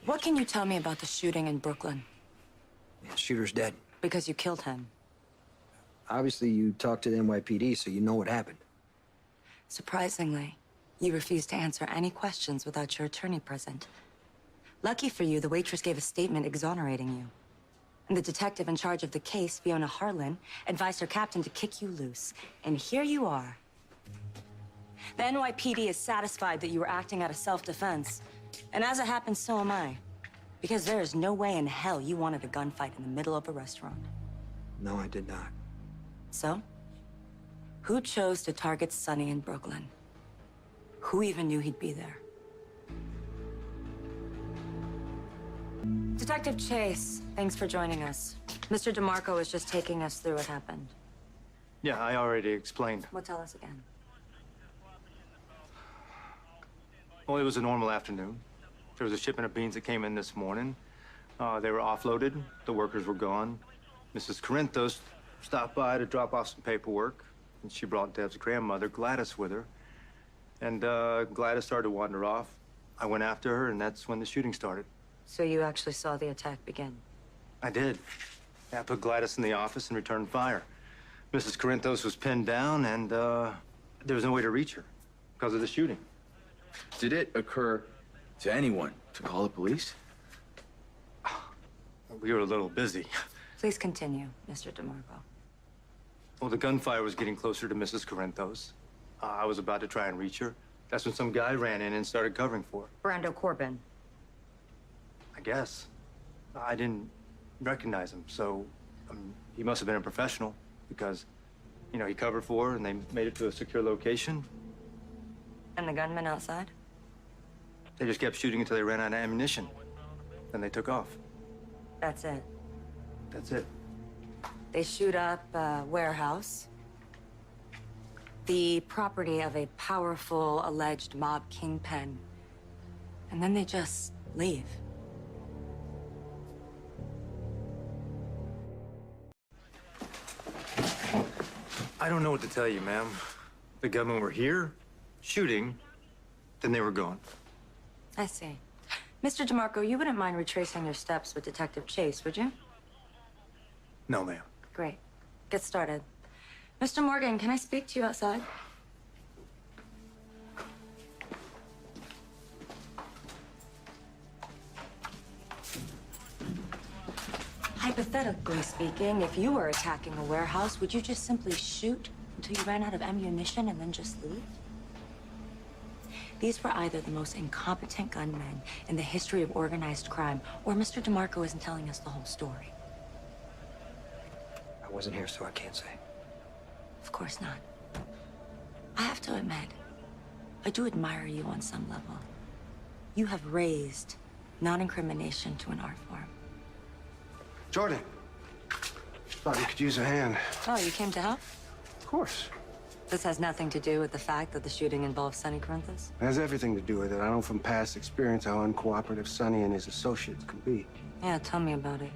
What can you tell me about the shooting in Brooklyn? The shooter's dead. Because you killed him. Obviously, you talked to the NYPD, so you know what happened. Surprisingly, you refused to answer any questions without your attorney present. Lucky for you, the waitress gave a statement exonerating you. And the detective in charge of the case, Fiona Harlan, advised her captain to kick you loose. And here you are. The NYPD is satisfied that you were acting out of self-defense. And as it happens, so am I. Because there is no way in hell you wanted a gunfight in the middle of a restaurant. No, I did not. So? Who chose to target Sonny in Brooklyn? Who even knew he'd be there? Detective Chase, thanks for joining us. Mr. DeMarco is just taking us through what happened. Yeah, I already explained. Well, tell us again. Well, it was a normal afternoon. There was a shipment of beans that came in this morning. They were offloaded. The workers were gone. Mrs. Corinthos stopped by to drop off some paperwork, and she brought Deb's grandmother, Gladys, with her. And Gladys started to wander off. I went after her, and that's when the shooting started. So you actually saw the attack begin? I did. I put Gladys in the office and returned fire. Mrs. Corinthos was pinned down, and there was no way to reach her because of the shooting. Did it occur to anyone to call the police? We were a little busy. Please continue, Mr. DeMarco. Well, the gunfire was getting closer to Mrs. Corinthos. I was about to try and reach her. That's when some guy ran in and started covering for her. Brando Corbin. I guess. I didn't recognize him, so he must have been a professional because, you know, he covered for her and they made it to a secure location. And the gunman outside? They just kept shooting until they ran out of ammunition. Then they took off. That's it. That's it. They shoot up a warehouse, the property of a powerful alleged mob kingpin, and then they just leave. I don't know what to tell you, ma'am. The gunmen were here, shooting, then they were gone. I see. Mr. DeMarco, you wouldn't mind retracing your steps with Detective Chase, would you? No, ma'am. Great. Get started. Mr. Morgan, can I speak to you outside? Hypothetically speaking, if you were attacking a warehouse, would you just simply shoot until you ran out of ammunition and then just leave? These were either the most incompetent gunmen in the history of organized crime, or Mr. DeMarco isn't telling us the whole story. I wasn't here, so I can't say. Of course not. I have to admit, I do admire you on some level. You have raised non-incrimination to an art form. Jordan, thought you could use a hand. Oh, you came to help? Of course. This has nothing to do with the fact that the shooting involved Sonny Corinthos? It has everything to do with it. I know from past experience how uncooperative Sonny and his associates can be. Yeah, tell me about it.